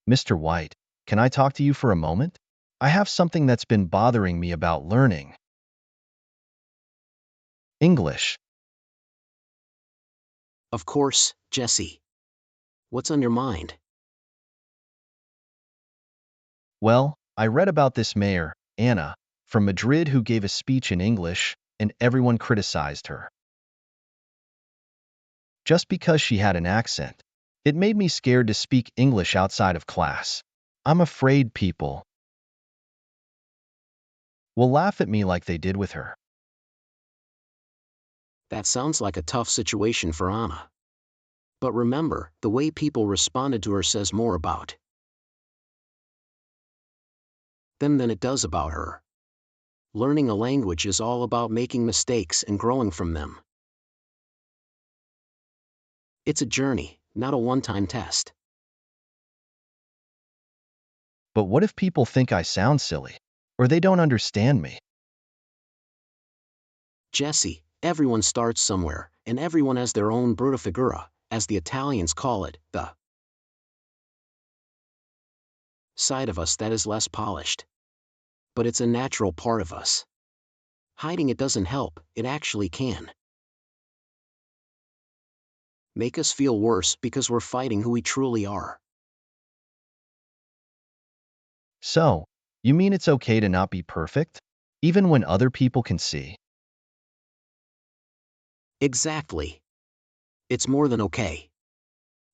Mr. White, can I talk to you for a moment? I have something that's been bothering me about learning English. Of course, Jesse. What's on your mind? Well, I read about this mayor, Anna, from Madrid who gave a speech in English, and everyone criticized her. Just because she had an accent. It made me scared to speak English outside of class. I'm afraid people will laugh at me like they did with her. That sounds like a tough situation for Anna. But remember, the way people responded to her says more about them than it does about her. Learning a language is all about making mistakes and growing from them. It's a journey, not a one-time test. But what if people think I sound silly? Or they don't understand me? Jesse, everyone starts somewhere, and everyone has their own brutta figura, as the Italians call it, the side of us that is less polished. But it's a natural part of us. Hiding it doesn't help, it actually can make us feel worse because we're fighting who we truly are. So, you mean it's okay to not be perfect? Even when other people can see? Exactly. It's more than okay.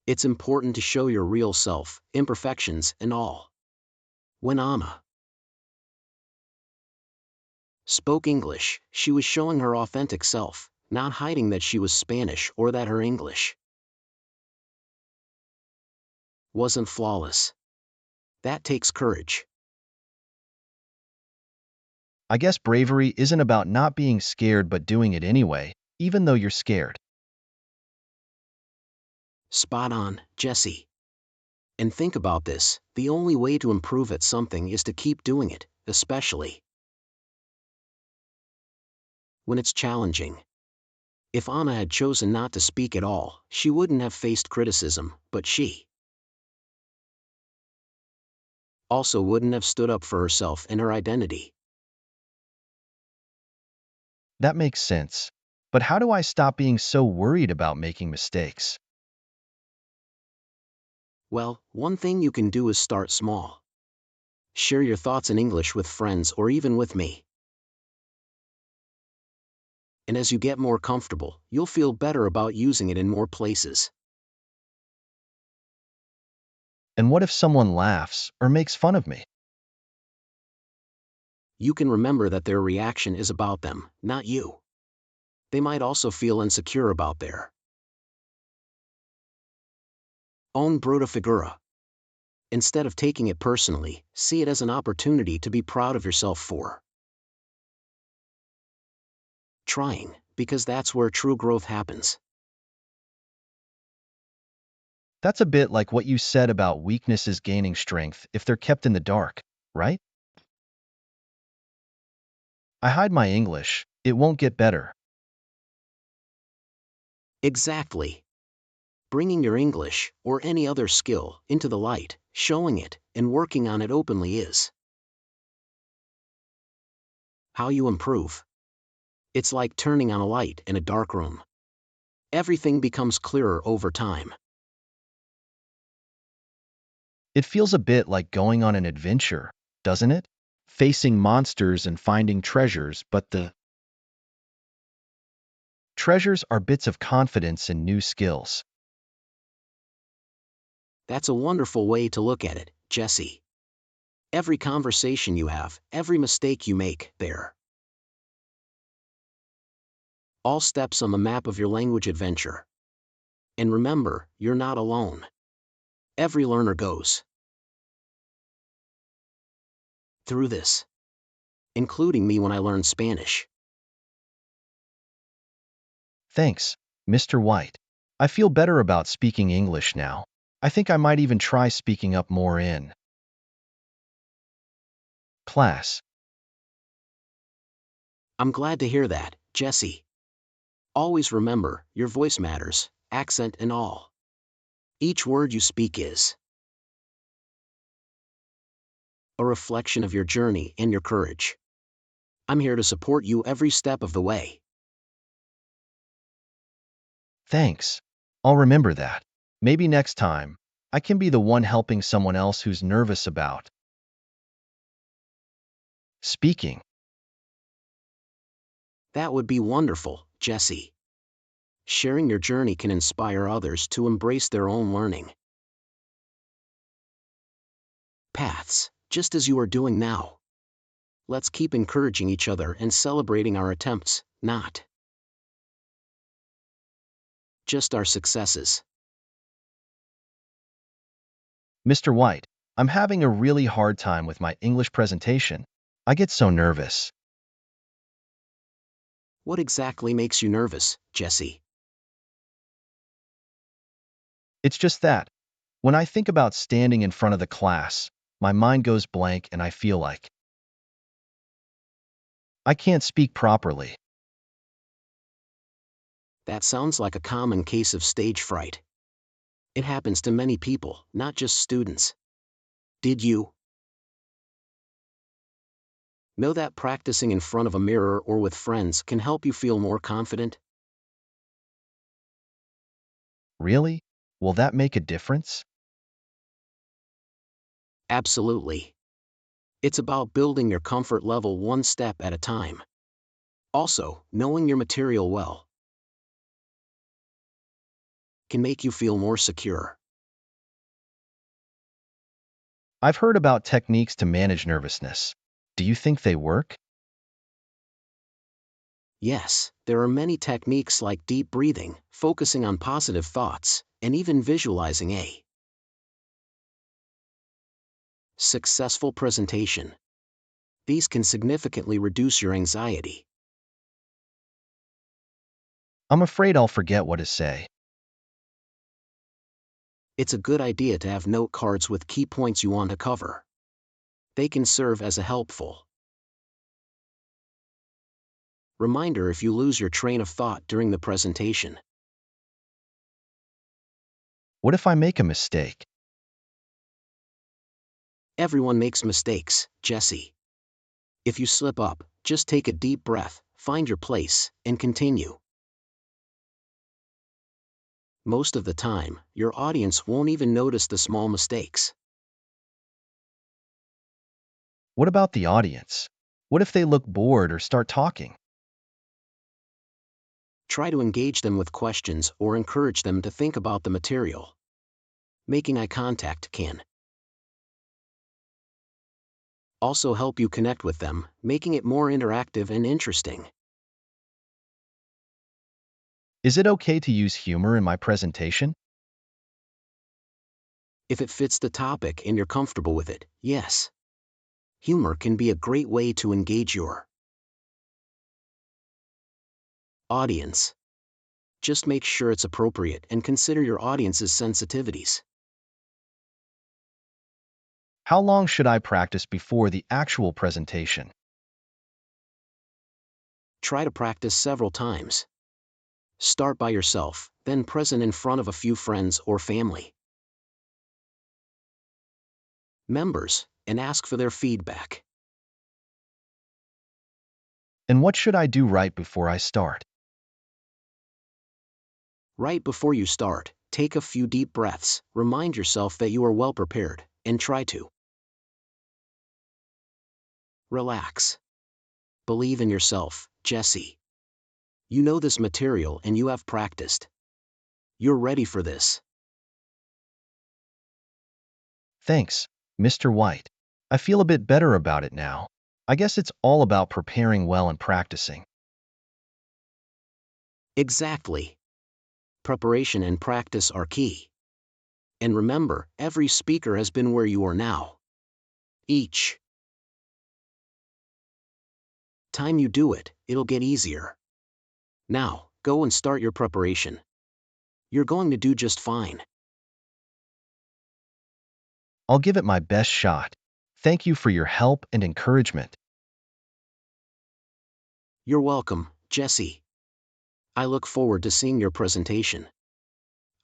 It's important to show your real self, imperfections and all. When Anna spoke English, she was showing her authentic self, not hiding that she was Spanish or that her English wasn't flawless. That takes courage. I guess bravery isn't about not being scared but doing it anyway, even though you're scared. Spot on, Jesse. And think about this, the only way to improve at something is to keep doing it, especially when it's challenging. If Anna had chosen not to speak at all, she wouldn't have faced criticism, but she also wouldn't have stood up for herself and her identity. That makes sense. But how do I stop being so worried about making mistakes? Well, one thing you can do is start small. Share your thoughts in English with friends or even with me. And as you get more comfortable, you'll feel better about using it in more places. And what if someone laughs or makes fun of me? You can remember that their reaction is about them, not you. They might also feel insecure about their own brutta figura. Instead of taking it personally, see it as an opportunity to be proud of yourself for trying, because that's where true growth happens. That's a bit like what you said about weaknesses gaining strength if they're kept in the dark, right? I hide my English, it won't get better. Exactly. Bringing your English, or any other skill, into the light, showing it, and working on it openly is how you improve. It's like turning on a light in a dark room. Everything becomes clearer over time. It feels a bit like going on an adventure, doesn't it? Facing monsters and finding treasures, but the treasures are bits of confidence and new skills. That's a wonderful way to look at it, Jesse. Every conversation you have, every mistake you make, there all steps on the map of your language adventure. And remember, you're not alone. Every learner goes through this, including me when I learned Spanish. Thanks, Mr. White. I feel better about speaking English now. I think I might even try speaking up more in class. I'm glad to hear that, Jesse. Always remember, your voice matters, accent and all. Each word you speak is a reflection of your journey and your courage. I'm here to support you every step of the way. Thanks. I'll remember that. Maybe next time, I can be the one helping someone else who's nervous about speaking. That would be wonderful, Jesse. Sharing your journey can inspire others to embrace their own learning paths, just as you are doing now. Let's keep encouraging each other and celebrating our attempts, not just our successes. Mr. White, I'm having a really hard time with my English presentation. I get so nervous. What exactly makes you nervous, Jesse? It's just that, when I think about standing in front of the class, my mind goes blank and I feel like I can't speak properly. That sounds like a common case of stage fright. It happens to many people, not just students. Did you know that practicing in front of a mirror or with friends can help you feel more confident? Really? Will that make a difference? Absolutely. It's about building your comfort level one step at a time. Also, knowing your material well can make you feel more secure. I've heard about techniques to manage nervousness. Do you think they work? Yes, there are many techniques like deep breathing, focusing on positive thoughts, and even visualizing a successful presentation. These can significantly reduce your anxiety. I'm afraid I'll forget what to say. It's a good idea to have note cards with key points you want to cover. They can serve as a helpful reminder if you lose your train of thought during the presentation. What if I make a mistake? Everyone makes mistakes, Jesse. If you slip up, just take a deep breath, find your place, and continue. Most of the time, your audience won't even notice the small mistakes. What about the audience? What if they look bored or start talking? Try to engage them with questions or encourage them to think about the material. Making eye contact can also help you connect with them, making it more interactive and interesting. Is it okay to use humor in my presentation? If it fits the topic and you're comfortable with it, yes. Humor can be a great way to engage your audience. Just make sure it's appropriate and consider your audience's sensitivities. How long should I practice before the actual presentation? Try to practice several times. Start by yourself, then present in front of a few friends or family members, and ask for their feedback. And what should I do right before I start? Right before you start, take a few deep breaths, remind yourself that you are well prepared, and try to relax. Believe in yourself, Jesse. You know this material and you have practiced. You're ready for this. Thanks, Mr. White. I feel a bit better about it now. I guess it's all about preparing well and practicing. Exactly. Preparation and practice are key. And remember, every speaker has been where you are now. Each time you do it, it'll get easier. Now, go and start your preparation. You're going to do just fine. I'll give it my best shot. Thank you for your help and encouragement. You're welcome, Jesse. I look forward to seeing your presentation.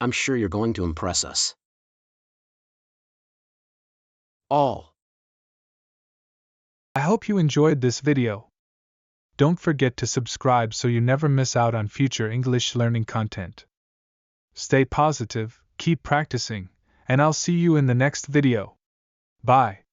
I'm sure you're going to impress us all. hope you enjoyed this video. Don't forget to subscribe so you never miss out on future English learning content. Stay positive, keep practicing, and I'll see you in the next video. Bye.